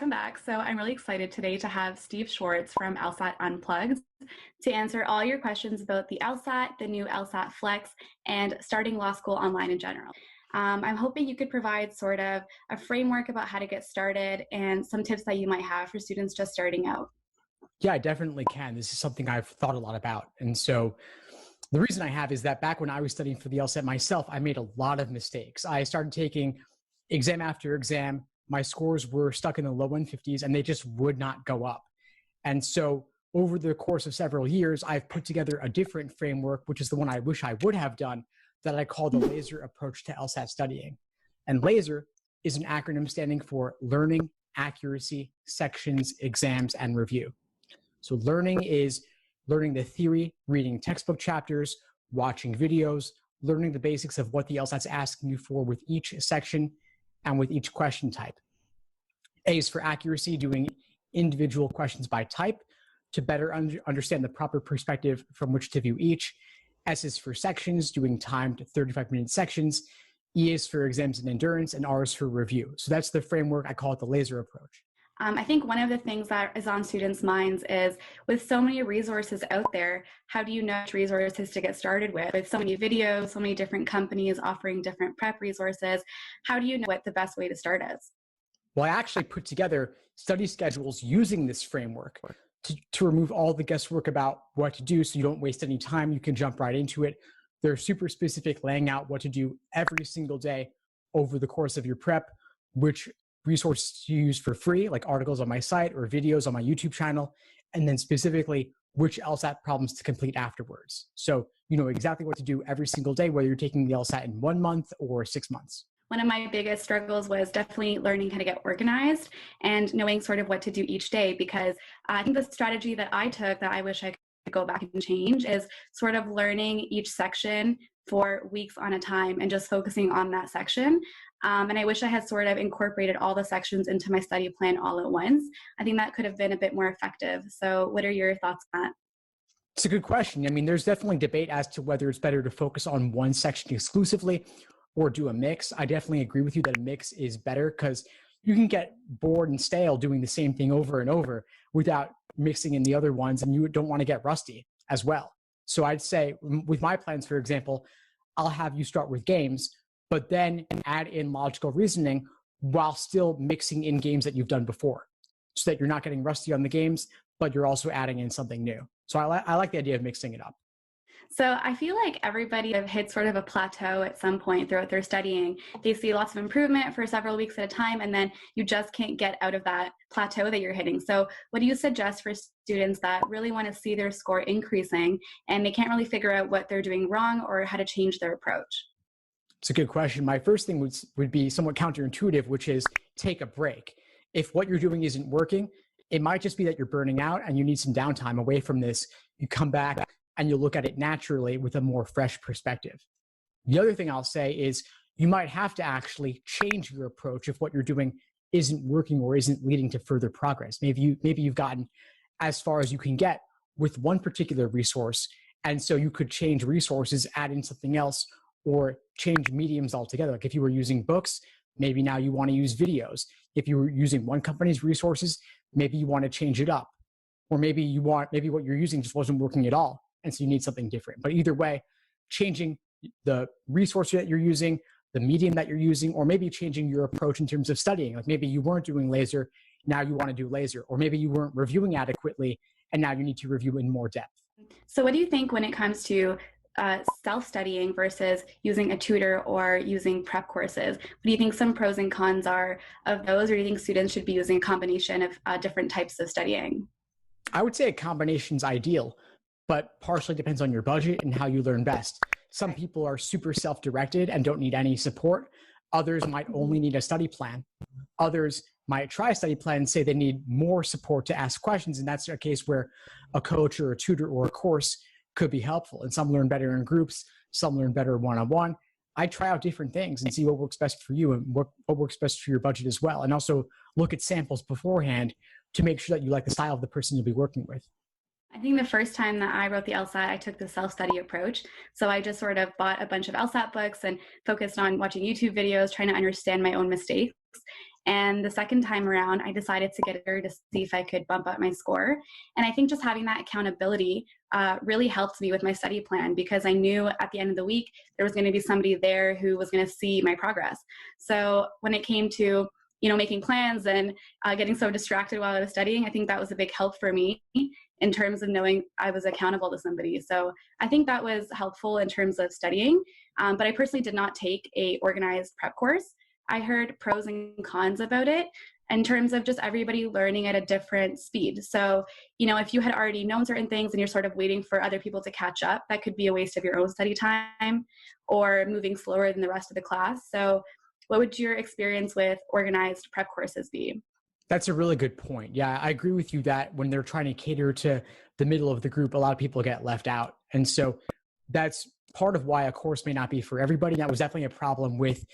welcome back. So I'm really excited today to have Steve Schwartz from LSAT Unplugged to answer all your questions about the LSAT, the new LSAT Flex, and starting law school online in general. I'm hoping you could provide sort of a framework about how to get started and some tips that you might have for students just starting out. Yeah, I definitely can. This is something I've thought a lot about. And so the reason I have is that back when I was studying for the LSAT myself, I made a lot of mistakes. I started taking exam after exam. My scores were stuck in the low 150s and they just would not go up. And so over the course of several years, I've put together a different framework, which is the one I wish I would have done, that I call the LASER approach to LSAT studying. And LASER is an acronym standing for Learning, Accuracy, Sections, Exams, and Review. So learning is learning the theory, reading textbook chapters, watching videos, learning the basics of what the LSAT's asking you for with each section and with each question type. A is for accuracy, doing individual questions by type to better understand the proper perspective from which to view each. S is for sections, doing timed 35-minute sections. E is for exams and endurance, and R is for review. So that's the framework. I call it the LASER approach. I think one of the things that is on students' minds is with so many resources out there, how do you know which resources to get started with? With so many videos, so many different companies offering different prep resources, how do you know what the best way to start is? Well, I actually put together study schedules using this framework to remove all the guesswork about what to do so you don't waste any time. You can jump right into it. They're super specific, laying out what to do every single day over the course of your prep, which resources to use for free, like articles on my site or videos on my YouTube channel, and then specifically which LSAT problems to complete afterwards. So you know exactly what to do every single day, whether you're taking the LSAT in 1 month or 6 months. One of my biggest struggles was definitely learning how to get organized and knowing sort of what to do each day, because I think the strategy that I took that I wish I could go back and change is sort of learning each section for weeks on a time and just focusing on that section. And I wish I had sort of incorporated all the sections into my study plan all at once. I think that could have been a bit more effective. So what are your thoughts on that? It's a good question. I mean, there's definitely debate as to whether it's better to focus on one section exclusively or do a mix. I definitely agree with you that a mix is better because you can get bored and stale doing the same thing over and over without mixing in the other ones, and you don't want to get rusty as well. So I'd say with my plans, for example, I'll have you start with games, but then add in logical reasoning while still mixing in games that you've done before so that you're not getting rusty on the games, but you're also adding in something new. So I like the idea of mixing it up. So I feel like everybody have hit sort of a plateau at some point throughout their studying. They see lots of improvement for several weeks at a time, and then you just can't get out of that plateau that you're hitting. So what do you suggest for students that really want to see their score increasing and they can't really figure out what they're doing wrong or how to change their approach? It's a good question. My first thing would be somewhat counterintuitive, which is take a break. If what you're doing isn't working, it might just be that you're burning out and you need some downtime away from this. You come back and you'll look at it naturally with a more fresh perspective. The other thing I'll say is you might have to actually change your approach if what you're doing isn't working or isn't leading to further progress. Maybe you've gotten as far as you can get with one particular resource, and so you could change resources, add in something else, or change mediums altogether. Like if you were using books, maybe now you want to use videos. If you were using one company's resources, maybe you want to change it up. Or maybe what you're using just wasn't working at all, and so you need something different. But either way, changing the resource that you're using, the medium that you're using, or maybe changing your approach in terms of studying. Like maybe you weren't doing LASER, now you want to do LASER. Or maybe you weren't reviewing adequately, and now you need to review in more depth. So what do you think when it comes to self-studying versus using a tutor or using prep courses? What do you think some pros and cons are of those, or do you think students should be using a combination of different types of studying? I would say a combination's ideal, but partially depends on your budget and how you learn best. Some people are super self-directed and don't need any support. Others might only need a study plan. Others might try a study plan and say they need more support to ask questions, and that's a case where a coach or a tutor or a course could be helpful. And some learn better in groups, some learn better one-on-one. I try out different things and see what works best for you and what works best for your budget as well. And also look at samples beforehand to make sure that you like the style of the person you'll be working with. I think the first time that I wrote the LSAT, I took the self-study approach. So I just sort of bought a bunch of LSAT books and focused on watching YouTube videos, trying to understand my own mistakes. And the second time around, I decided to get it to see if I could bump up my score. And I think just having that accountability really helped me with my study plan, because I knew at the end of the week there was going to be somebody there who was going to see my progress. So when it came to making plans and getting so distracted while I was studying, I think that was a big help for me in terms of knowing I was accountable to somebody. So I think that was helpful in terms of studying. But I personally did not take a organized prep course. I heard pros and cons about it in terms of just everybody learning at a different speed. So, if you had already known certain things and you're sort of waiting for other people to catch up, that could be a waste of your own study time or moving slower than the rest of the class. So what would your experience with organized prep courses be? That's a really good point. Yeah, I agree with you that when they're trying to cater to the middle of the group, a lot of people get left out. And so that's part of why a course may not be for everybody. That was definitely a problem with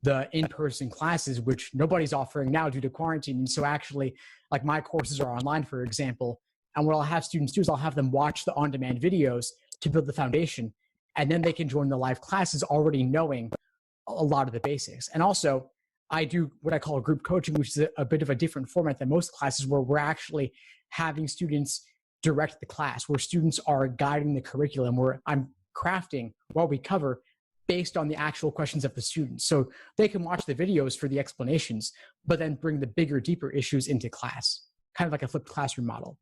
the in-person classes, which nobody's offering now due to quarantine. And so actually, like my courses are online, for example, and what I'll have students do is I'll have them watch the on-demand videos to build the foundation, and then they can join the live classes already knowing a lot of the basics. And also, I do what I call group coaching, which is a bit of a different format than most classes, where we're actually having students direct the class, where students are guiding the curriculum, where I'm crafting what we cover based on the actual questions of the students. So they can watch the videos for the explanations, but then bring the bigger, deeper issues into class, kind of like a flipped classroom model.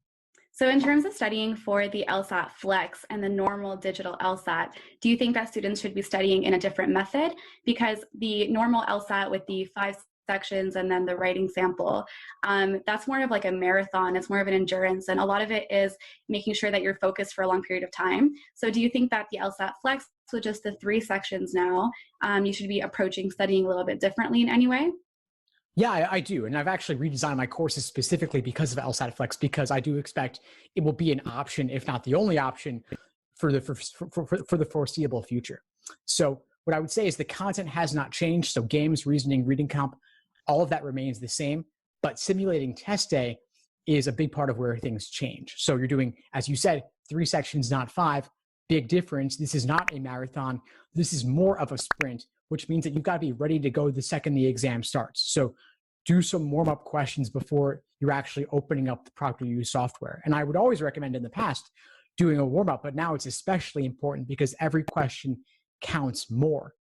So in terms of studying for the LSAT Flex and the normal digital LSAT, do you think that students should be studying in a different method? Because the normal LSAT with the 5 sections and then the writing sample, that's more of like a marathon. It's more of an endurance. And a lot of it is making sure that you're focused for a long period of time. So do you think that the LSAT Flex, with just the 3 sections now, you should be approaching studying a little bit differently in any way? Yeah, I do. And I've actually redesigned my courses specifically because of LSAT Flex, because I do expect it will be an option, if not the only option, for the foreseeable future. So what I would say is the content has not changed. So games, reasoning, reading comp, all of that remains the same. But simulating test day is a big part of where things change. So you're doing, as you said, 3 sections, not 5. Big difference. This is not a marathon. This is more of a sprint, which means that you've got to be ready to go the second the exam starts. So do some warm-up questions before you're actually opening up the ProctorU software. And I would always recommend in the past doing a warm-up, but now it's especially important because every question counts more.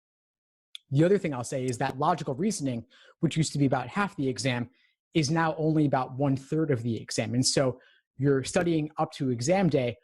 The other thing I'll say is that logical reasoning, which used to be about half the exam, is now only about 1/3 of the exam. And so you're studying up to exam day,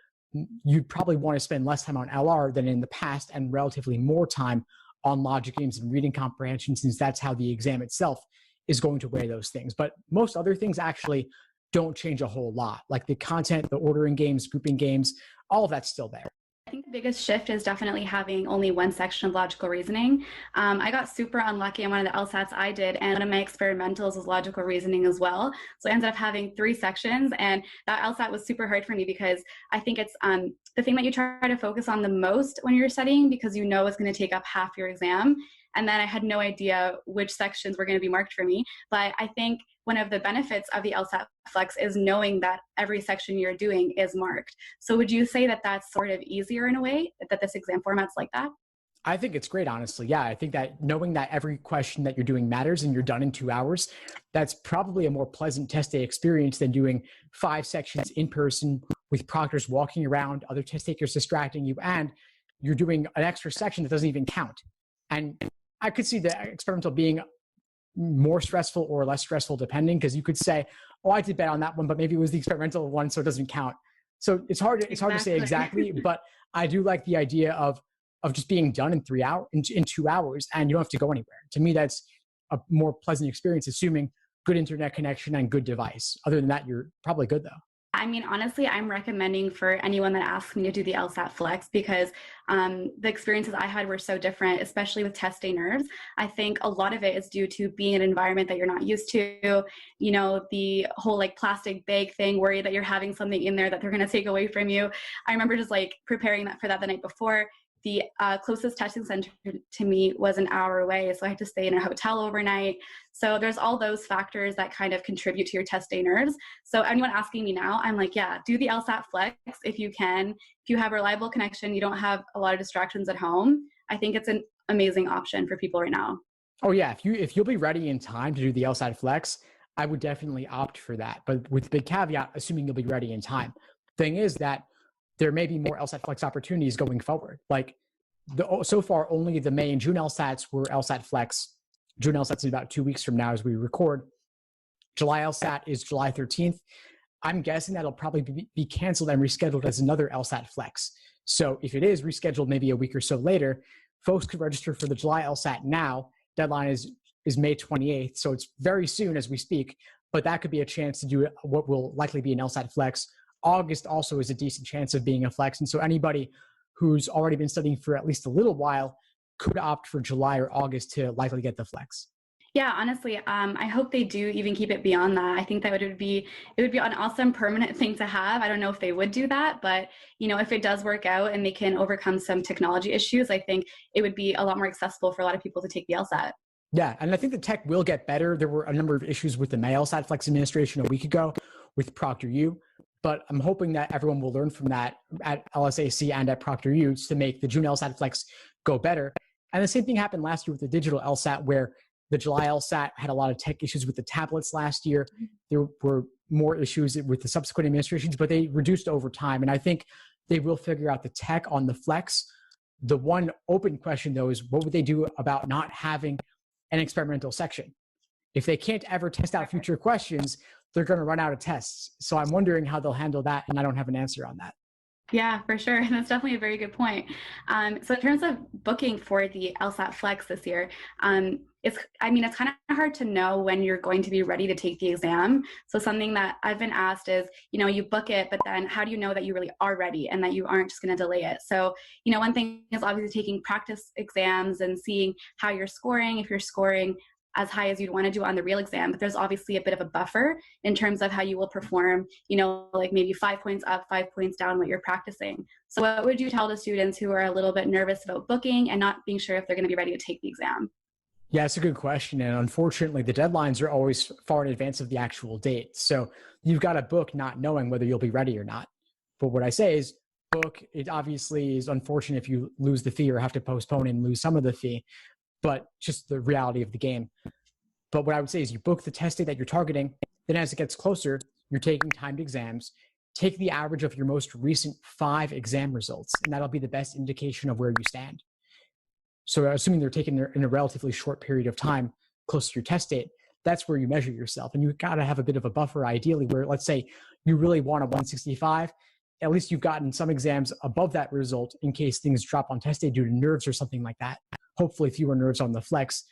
you'd probably want to spend less time on LR than in the past and relatively more time on logic games and reading comprehension, since that's how the exam itself is going to weigh those things. But most other things actually don't change a whole lot. Like the content, the ordering games, grouping games, all of that's still there. I think the biggest shift is definitely having only one section of logical reasoning. I got super unlucky on one of the LSATs I did, and one of my experimentals was logical reasoning as well. So I ended up having 3 sections, and that LSAT was super hard for me because I think it's the thing that you try to focus on the most when you're studying, because you know it's going to take up half your exam. And then I had no idea which sections were going to be marked for me. But I think one of the benefits of the LSAT Flex is knowing that every section you're doing is marked. So would you say that that's sort of easier in a way, that this exam format's like that? I think it's great, honestly. Yeah, I think that knowing that every question that you're doing matters and you're done in 2 hours, that's probably a more pleasant test day experience than doing 5 sections in person with proctors walking around, other test takers distracting you, and you're doing an extra section that doesn't even count. And I could see the experimental being more stressful or less stressful depending, because you could say, oh, I did bad on that one, but maybe it was the experimental one, so it doesn't count. So it's hard to say exactly, but I do like the idea of just being done in 2 hours, and you don't have to go anywhere. To me, that's a more pleasant experience, assuming good internet connection and good device. Other than that, you're probably good though. I mean, honestly, I'm recommending for anyone that asks me to do the LSAT Flex, because the experiences I had were so different, especially with test day nerves. I think a lot of it is due to being in an environment that you're not used to, the whole like plastic bag thing, worry that you're having something in there that they're going to take away from you. I remember just like preparing for that the night before. The closest testing center to me was an hour away, so I had to stay in a hotel overnight. So there's all those factors that kind of contribute to your test day nerves. So anyone asking me now, I'm like, yeah, do the LSAT Flex if you can. If you have a reliable connection, you don't have a lot of distractions at home, I think it's an amazing option for people right now. Oh yeah, if you'll be ready in time to do the LSAT Flex, I would definitely opt for that. But with the big caveat, assuming you'll be ready in time. Thing is that there may be more LSAT Flex opportunities going forward. Like so far, only the May and June LSATs were LSAT Flex. June LSATs is about 2 weeks from now as we record. July LSAT is July 13th. I'm guessing that'll probably be canceled and rescheduled as another LSAT Flex. So if it is rescheduled maybe a week or so later, folks could register for the July LSAT now. Deadline is May 28th, so it's very soon as we speak, but that could be a chance to do what will likely be an LSAT Flex. August also is a decent chance of being a Flex, and so anybody who's already been studying for at least a little while could opt for July or August to likely get the Flex. Yeah, honestly, I hope they do even keep it beyond that. I think that it would be an awesome permanent thing to have. I don't know if they would do that, but if it does work out and they can overcome some technology issues, I think it would be a lot more accessible for a lot of people to take the LSAT. Yeah, and I think the tech will get better. There were a number of issues with the May LSAT Flex administration a week ago with ProctorU, but I'm hoping that everyone will learn from that at LSAC and at ProctorU to make the June LSAT Flex go better. And the same thing happened last year with the digital LSAT, where the July LSAT had a lot of tech issues with the tablets last year. There were more issues with the subsequent administrations, but they reduced over time. And I think they will figure out the tech on the Flex. The one open question, though, is what would they do about not having an experimental section? If they can't ever test out future questions, they're going to run out of tests. So I'm wondering how they'll handle that, and I don't have an answer on that. Yeah, for sure. That's definitely a very good point. So in terms of booking for the LSAT Flex this year, it's kind of hard to know when you're going to be ready to take the exam. So something that I've been asked is, you book it, but then how do you know that you really are ready and that you aren't just going to delay it? So, one thing is obviously taking practice exams and seeing how you're scoring. If you're scoring as high as you'd want to do on the real exam, but there's obviously a bit of a buffer in terms of how you will perform, like maybe 5 points up, 5 points down what you're practicing. So what would you tell the students who are a little bit nervous about booking and not being sure if they're going to be ready to take the exam? Yeah, it's a good question. And unfortunately, the deadlines are always far in advance of the actual date. So you've got to book not knowing whether you'll be ready or not. But what I say is book. It obviously is unfortunate if you lose the fee or have to postpone and lose some of the fee, but just the reality of the game. But what I would say is you book the test date that you're targeting. Then as it gets closer, you're taking timed exams. Take the average of your most recent 5 exam results, and that'll be the best indication of where you stand. So assuming they're taken in a relatively short period of time, close to your test date, that's where you measure yourself. And you've got to have a bit of a buffer, ideally, where let's say you really want a 165, at least you've gotten some exams above that result in case things drop on test day due to nerves or something like that. Hopefully fewer nerves on the Flex,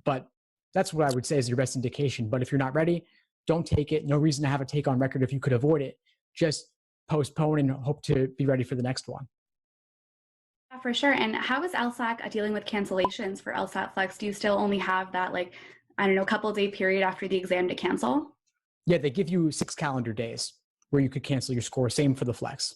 but that's what I would say is your best indication. But if you're not ready, don't take it. No reason to have a take on record if you could avoid it. Just postpone and hope to be ready for the next one. Yeah, for sure. And how is LSAC dealing with cancellations for LSAT Flex? Do you still only have that, couple day period after the exam to cancel? Yeah, they give you 6 calendar days where you could cancel your score. Same for the Flex.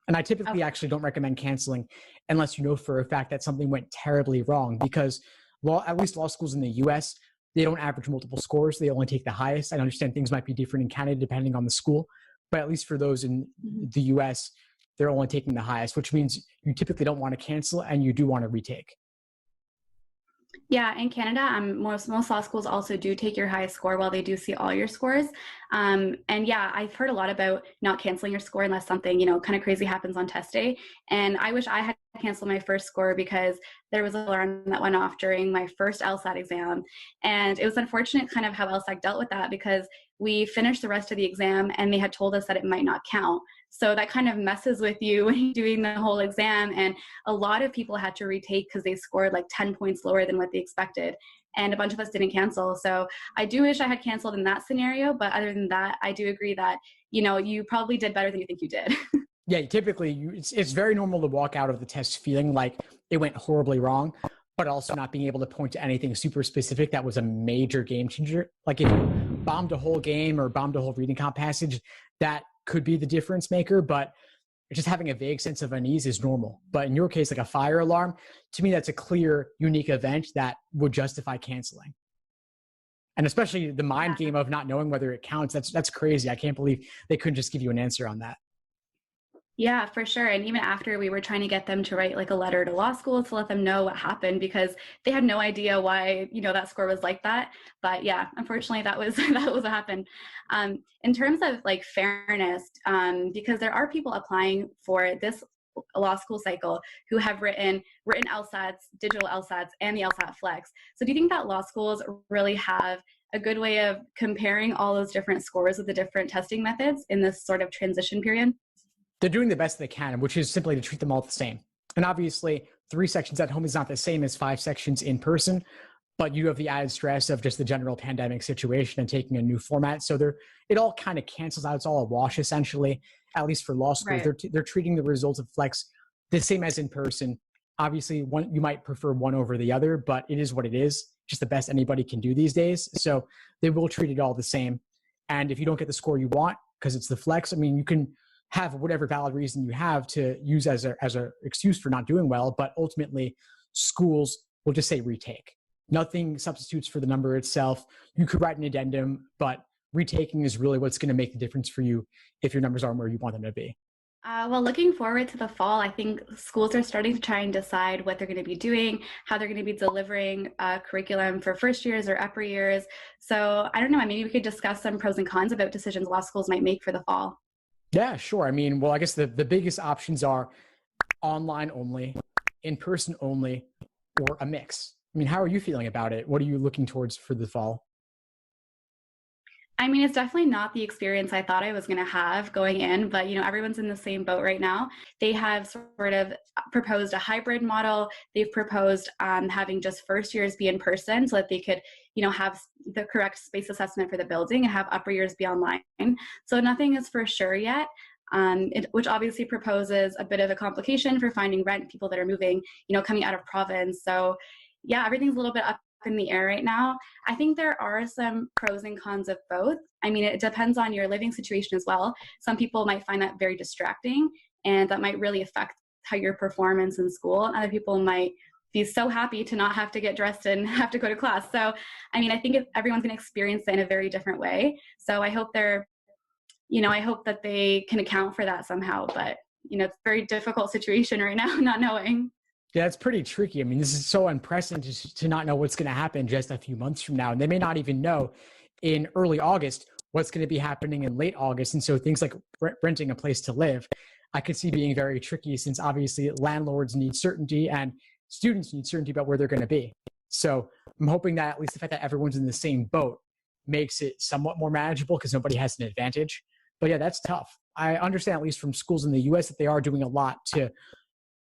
And I typically actually don't recommend canceling unless you know for a fact that something went terribly wrong, because at least law schools in the US, they don't average multiple scores. They only take the highest. I understand things might be different in Canada depending on the school, but at least for those in the US, they're only taking the highest, which means you typically don't want to cancel and you do want to retake. Yeah, in Canada, most law schools also do take your highest score while they do see all your scores. And yeah, I've heard a lot about not canceling your score unless something, kind of crazy happens on test day. And I wish I had canceled my first score because there was an alarm that went off during my first LSAT exam. And it was unfortunate kind of how LSAC dealt with that, because we finished the rest of the exam and they had told us that it might not count. So that kind of messes with you when you're doing the whole exam. And a lot of people had to retake because they scored like 10 points lower than what they expected. And a bunch of us didn't cancel. So I do wish I had canceled in that scenario. But other than that, I do agree that, you probably did better than you think you did. Yeah, typically it's very normal to walk out of the test feeling like it went horribly wrong, but also not being able to point to anything super specific that was a major game changer. Like if you bombed a whole game or bombed a whole reading comp passage, that could be the difference maker, but just having a vague sense of unease is normal. But in your case, like a fire alarm, to me, that's a clear, unique event that would justify canceling. And especially the mind game of not knowing whether it counts, that's crazy. I can't believe they couldn't just give you an answer on that. Yeah, for sure. And even after, we were trying to get them to write like a letter to law school to let them know what happened, because they had no idea why, that score was like that. But yeah, unfortunately that was that was what happened. In terms of like fairness, because there are people applying for this law school cycle who have written LSATs, digital LSATs, and the LSAT Flex. So do you think that law schools really have a good way of comparing all those different scores with the different testing methods in this sort of transition period? They're doing the best they can, which is simply to treat them all the same. And obviously, 3 sections at home is not the same as 5 sections in person, but you have the added stress of just the general pandemic situation and taking a new format. So it all kind of cancels out. It's all a wash essentially, at least for law schools. Right. They're treating the results of Flex the same as in person. Obviously, you might prefer one over the other, but it is what it is. Just the best anybody can do these days. So they will treat it all the same. And if you don't get the score you want because it's the Flex, I mean, you can have whatever valid reason you have to use as a excuse for not doing well, but ultimately schools will just say retake. Nothing substitutes for the number itself. You could write an addendum, but retaking is really what's going to make the difference for you if your numbers aren't where you want them to be. Well, looking forward to the fall, I think schools are starting to try and decide what they're going to be doing, how they're going to be delivering curriculum for first years or upper years. So I don't know, maybe we could discuss some pros and cons about decisions law schools might make for the fall. Yeah, sure. I mean, well, I guess the biggest options are online only, in person only, or a mix. I mean, how are you feeling about it? What are you looking towards for the fall? I mean, it's definitely not the experience I thought I was going to have going in, but everyone's in the same boat right now. They have sort of proposed a hybrid model. They've proposed having just first years be in person so that they could, have the correct space assessment for the building and have upper years be online. So nothing is for sure yet. Which obviously proposes a bit of a complication for finding rent people that are moving, coming out of province. So yeah, everything's a little bit up in the air right now. I think there are some pros and cons of both. I mean, it depends on your living situation as well. Some people might find that very distracting, and that might really affect how your performance in school. Other people might be so happy to not have to get dressed and have to go to class. So, I mean, I think everyone's going to experience it in a very different way. So I hope I hope that they can account for that somehow. But, it's a very difficult situation right now, not knowing. Yeah, it's pretty tricky. I mean, this is so unprecedented to not know what's going to happen just a few months from now. And they may not even know in early August what's going to be happening in late August. And so things like renting a place to live, I could see being very tricky since obviously landlords need certainty and students need certainty about where they're going to be. So I'm hoping that at least the fact that everyone's in the same boat makes it somewhat more manageable because nobody has an advantage. But yeah, that's tough. I understand, at least from schools in the US, that they are doing a lot to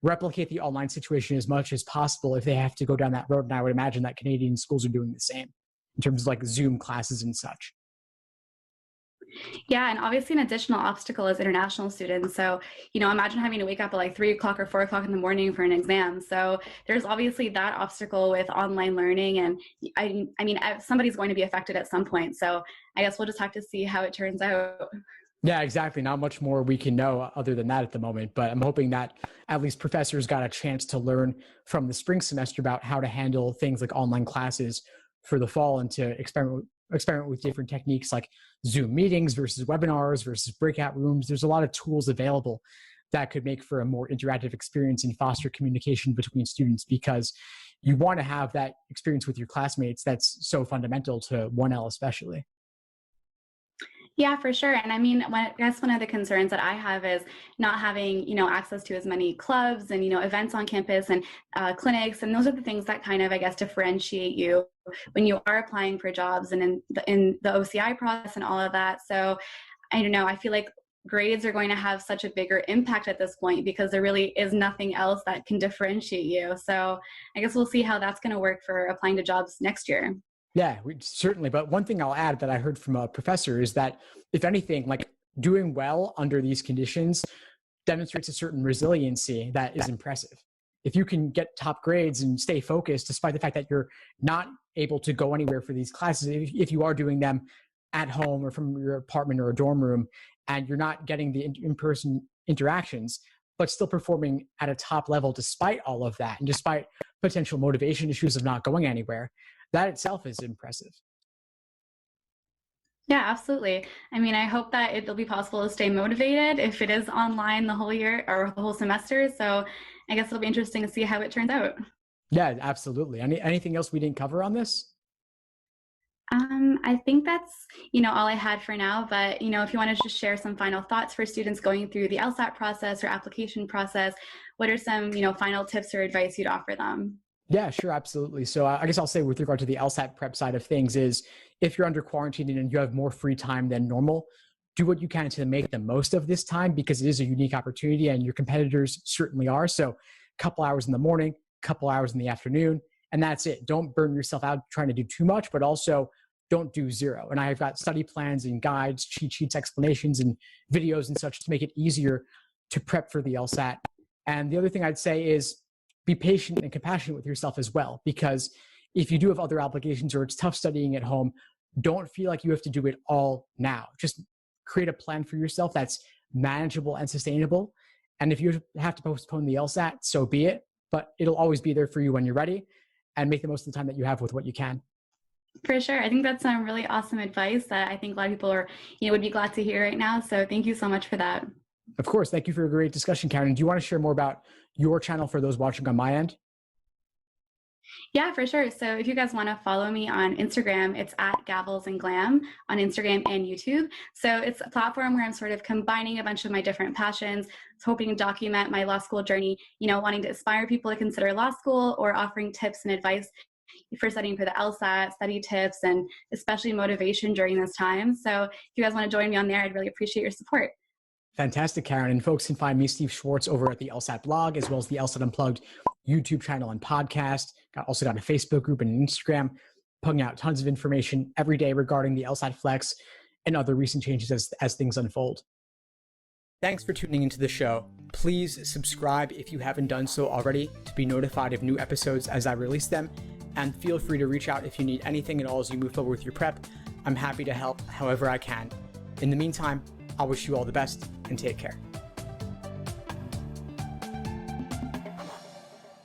replicate the online situation as much as possible if they have to go down that road. And I would imagine that Canadian schools are doing the same in terms of like Zoom classes and such. Yeah, and obviously an additional obstacle is international students. So, imagine having to wake up at like 3 o'clock or 4 o'clock in the morning for an exam. So there's obviously that obstacle with online learning. And I mean, somebody's going to be affected at some point. So I guess we'll just have to see how it turns out. Yeah, exactly. Not much more we can know other than that at the moment. But I'm hoping that at least professors got a chance to learn from the spring semester about how to handle things like online classes for the fall and to experiment with different techniques like Zoom meetings versus webinars versus breakout rooms. There's a lot of tools available that could make for a more interactive experience and foster communication between students, because you want to have that experience with your classmates that's so fundamental to 1L especially. Yeah, for sure. And I mean, I guess one of the concerns that I have is not having, access to as many clubs and, events on campus and clinics. And those are the things that kind of, I guess, differentiate you when you are applying for jobs and in the OCI process and all of that. So I don't know, I feel like grades are going to have such a bigger impact at this point because there really is nothing else that can differentiate you. So I guess we'll see how that's going to work for applying to jobs next year. Yeah, certainly. But one thing I'll add that I heard from a professor is that, if anything, like doing well under these conditions demonstrates a certain resiliency that is impressive. If you can get top grades and stay focused, despite the fact that you're not able to go anywhere for these classes, if you are doing them at home or from your apartment or a dorm room, and you're not getting the in-person interactions, but still performing at a top level despite all of that, and despite potential motivation issues of not going anywhere, that itself is impressive. Yeah, absolutely. I mean, I hope that it'll be possible to stay motivated if it is online the whole year or the whole semester. So I guess it'll be interesting to see how it turns out. Yeah, absolutely. Anything else we didn't cover on this? I think that's, all I had for now, but, if you want to just share some final thoughts for students going through the LSAT process or application process, what are some, final tips or advice you'd offer them? Yeah, sure, absolutely. So I guess I'll say with regard to the LSAT prep side of things is if you're under quarantine and you have more free time than normal, do what you can to make the most of this time because it is a unique opportunity and your competitors certainly are. So a couple hours in the morning, couple hours in the afternoon, and that's it. Don't burn yourself out trying to do too much, but also don't do zero. And I've got study plans and guides, cheat sheets, explanations, and videos and such to make it easier to prep for the LSAT. And the other thing I'd say is be patient and compassionate with yourself as well, because if you do have other obligations or it's tough studying at home, don't feel like you have to do it all now. Just create a plan for yourself that's manageable and sustainable. And if you have to postpone the LSAT, so be it, but it'll always be there for you when you're ready, and make the most of the time that you have with what you can. For sure. I think that's some really awesome advice that I think a lot of people are, would be glad to hear right now. So thank you so much for that. Of course. Thank you for a great discussion, Karen. Do you want to share more about your channel for those watching on my end? Yeah, for sure. So if you guys want to follow me on Instagram, it's at Gavels and Glam on Instagram and YouTube. So it's a platform where I'm sort of combining a bunch of my different passions, hoping to document my law school journey, wanting to inspire people to consider law school or offering tips and advice for studying for the LSAT, study tips, and especially motivation during this time. So if you guys want to join me on there, I'd really appreciate your support. Fantastic, Karen. And folks can find me, Steve Schwartz, over at the LSAT blog, as well as the LSAT Unplugged YouTube channel and podcast. Also got a Facebook group and an Instagram, putting out tons of information every day regarding the LSAT Flex and other recent changes as things unfold. Thanks for tuning into the show. Please subscribe if you haven't done so already to be notified of new episodes as I release them. And feel free to reach out if you need anything at all as you move forward with your prep. I'm happy to help however I can. In the meantime, I wish you all the best and take care.